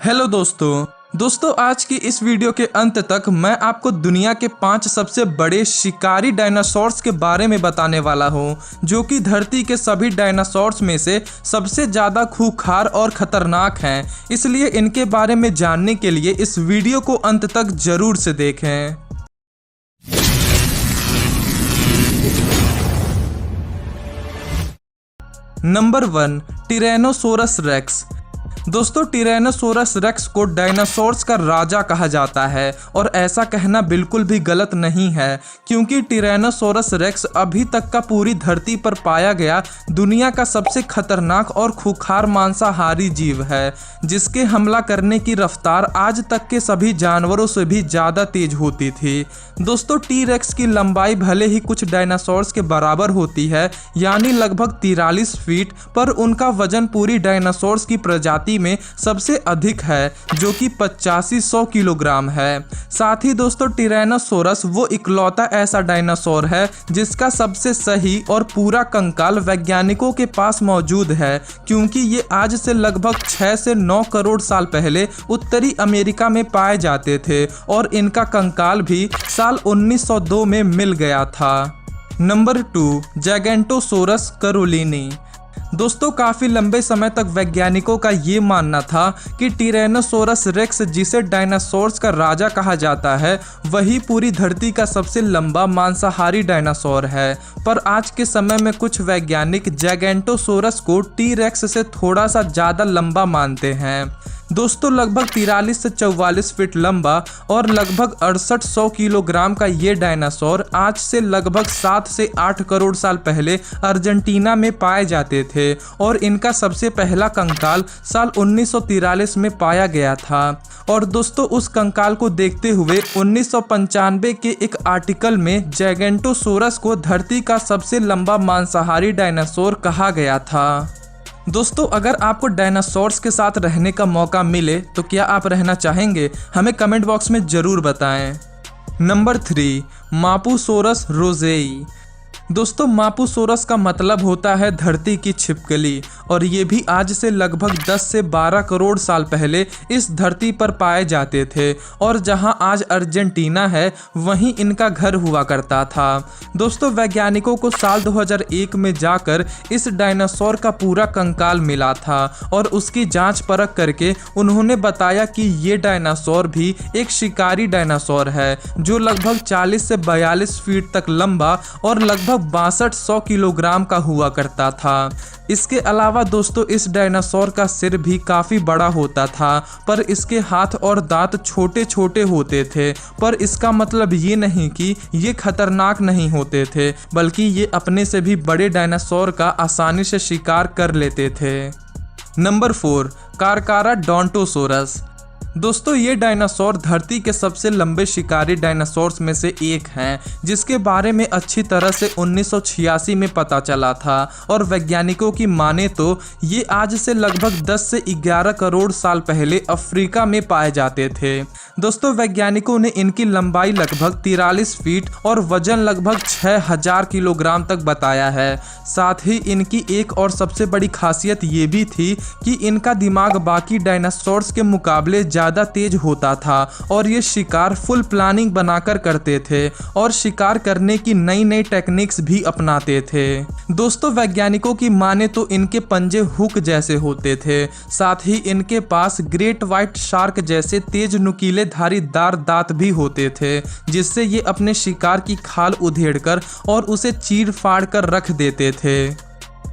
Hello दोस्तों आज की इस वीडियो के अंत तक मैं आपको दुनिया के 5 सबसे बड़े शिकारी डायनासोर्स के बारे में बताने वाला हूँ, जो कि धरती के सभी डायनासोर्स में से सबसे ज़्यादा खूंखार और ख़तरनाक हैं। इसलिए इनके बारे में जानने के लिए इस वीडियो को अंत तक ज़रूर से देखें। Number 1, tyrannosaurus rex. दोस्तों, टिरेनोसोरस रेक्स को डायनासोर्स का राजा कहा जाता है और ऐसा कहना बिल्कुल भी गलत नहीं है, क्योंकि टिरेनोसोरस रेक्स अभी तक का पूरी धरती पर पाया गया दुनिया का सबसे खतरनाक और खूंखार मांसाहारी जीव है, जिसके हमला करने की रफ्तार आज तक के सभी जानवरों से भी ज़्यादा तेज होती थी। दोस्तों, टी रेक्स की लंबाई भले ही कुछ डायनासोर्स के बराबर होती है, यानी लगभग 43 फीट, पर उनका वजन पूरी डायनासोर्स की प्रजाति में सबसे अधिक है, जो कि 8500 किलोग्राम है। साथ ही दोस्तों, टिरेनोसोरस वो इकलौता ऐसा डायनासोर है जिसका सबसे सही और पूरा कंकाल वैज्ञानिकों के पास मौजूद है, क्योंकि ये आज से लगभग 6 से 9 करोड़ साल पहले उत्तरी अमेरिका में पाए जाते थे और इनका कंकाल भी साल 1902 में मिल गया था। नंबर 2, जैगेंटोसोरस कैरोलिनी। दोस्तों, काफ़ी लंबे समय तक वैज्ञानिकों का ये मानना था कि टिरेनोसोरस रेक्स, जिसे डायनासोर्स का राजा कहा जाता है, वही पूरी धरती का सबसे लंबा मांसाहारी डायनासोर है। पर आज के समय में कुछ वैज्ञानिक जैगेंटोसोरस को टी रेक्स से थोड़ा सा ज़्यादा लंबा मानते हैं। दोस्तों, लगभग 43 से 44 फीट लंबा और लगभग 6800 किलोग्राम का ये डायनासोर आज से लगभग 7 से 8 करोड़ साल पहले अर्जेंटीना में पाए जाते थे और इनका सबसे पहला कंकाल साल 1943 में पाया गया था। और दोस्तों, उस कंकाल को देखते हुए 1995 के एक आर्टिकल में जैगेंटोसोरस को धरती का सबसे लंबा मांसाहारी डायनासोर कहा गया था। दोस्तों, अगर आपको डायनासोर्स के साथ रहने का मौका मिले तो क्या आप रहना चाहेंगे? हमें कमेंट बॉक्स में ज़रूर बताएं। नंबर 3, मापुसोरस रोज़ेई। दोस्तों, मापुसोरस का मतलब होता है धरती की छिपकली, और ये भी आज से लगभग 10 से 12 करोड़ साल पहले इस धरती पर पाए जाते थे और जहां आज अर्जेंटीना है वहीं इनका घर हुआ करता था। दोस्तों, वैज्ञानिकों को साल 2001 में जाकर इस डायनासोर का पूरा कंकाल मिला था और उसकी जांच परख करके उन्होंने बताया कि ये डायनासोर भी एक शिकारी डायनासोर है, जो लगभग 40 से 42 फीट तक लंबा और लगभग 6200 किलोग्राम का हुआ करता था। इसके अलावा दोस्तों, इस डायनासोर का सिर भी काफ़ी बड़ा होता था, पर इसके हाथ और दांत छोटे छोटे होते थे। पर इसका मतलब ये नहीं कि ये खतरनाक नहीं होते थे, बल्कि ये अपने से भी बड़े डायनासोर का आसानी से शिकार कर लेते थे। नंबर 4, कारकाराडोंटोसोरस। दोस्तों, ये डायनासोर धरती के सबसे लंबे शिकारी डायनासोर्स में से एक हैं, जिसके बारे में अच्छी तरह से 1986 में पता चला था और वैज्ञानिकों की माने तो ये आज से लगभग 10 से 11 करोड़ साल पहले अफ्रीका में पाए जाते थे। दोस्तों, वैज्ञानिकों ने इनकी लंबाई लगभग 43 फीट और वजन लगभग 6000 किलोग्राम तक बताया है। साथ ही इनकी एक और सबसे बड़ी खासियत ये भी थी कि इनका दिमाग बाकी डायनासोर्स के मुकाबले ज़्यादा तेज होता था और ये शिकार फुल प्लानिंग बनाकर करते थे और शिकार करने की नई नई टेक्निक्स भी अपनाते थे। दोस्तों, वैज्ञानिकों की माने तो इनके पंजे हुक जैसे होते थे। साथ ही इनके पास ग्रेट व्हाइट शार्क जैसे तेज नुकीले धारीदार दांत भी होते थे, जिससे ये अपने शिकार की खाल उधेड़कर और उसे चीर फाड़ कर रख देते थे।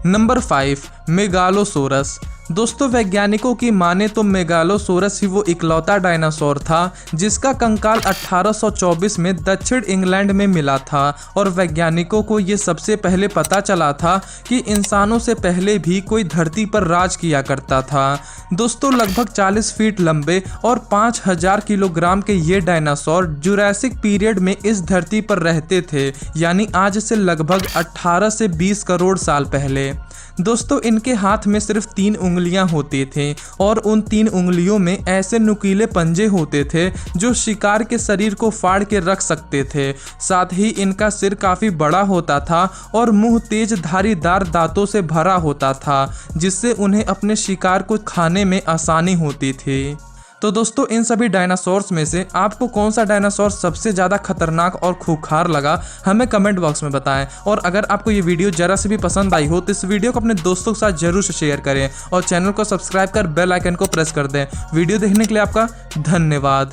Number 5, megalosaurus. दोस्तों, वैज्ञानिकों की माने तो मेगालोसोरस ही वो इकलौता डायनासोर था जिसका कंकाल 1824 में दक्षिण इंग्लैंड में मिला था और वैज्ञानिकों को ये सबसे पहले पता चला था कि इंसानों से पहले भी कोई धरती पर राज किया करता था। दोस्तों, लगभग 40 फीट लंबे और 5000 किलोग्राम के ये डायनासोर जुरासिक पीरियड में इस धरती पर रहते थे, यानी आज से लगभग 18 से 20 करोड़ साल पहले। दोस्तों, इनके हाथ में सिर्फ 3 उंगलियां होती थीं और उन 3 उंगलियों में ऐसे नुकीले पंजे होते थे जो शिकार के शरीर को फाड़ के रख सकते थे। साथ ही इनका सिर काफ़ी बड़ा होता था और मुंह तेज धारीदार दांतों से भरा होता था, जिससे उन्हें अपने शिकार को खाने में आसानी होती थी। तो दोस्तों इन सभी डायनासोर्स में से आपको कौन सा डायनासोर सबसे ज़्यादा खतरनाक और खूंखार लगा, हमें कमेंट बॉक्स में बताएं। और अगर आपको ये वीडियो जरा से भी पसंद आई हो तो इस वीडियो को अपने दोस्तों के साथ जरूर से शेयर करें और चैनल को सब्सक्राइब कर बेल आइकन को प्रेस कर दें। वीडियो देखने के लिए आपका धन्यवाद।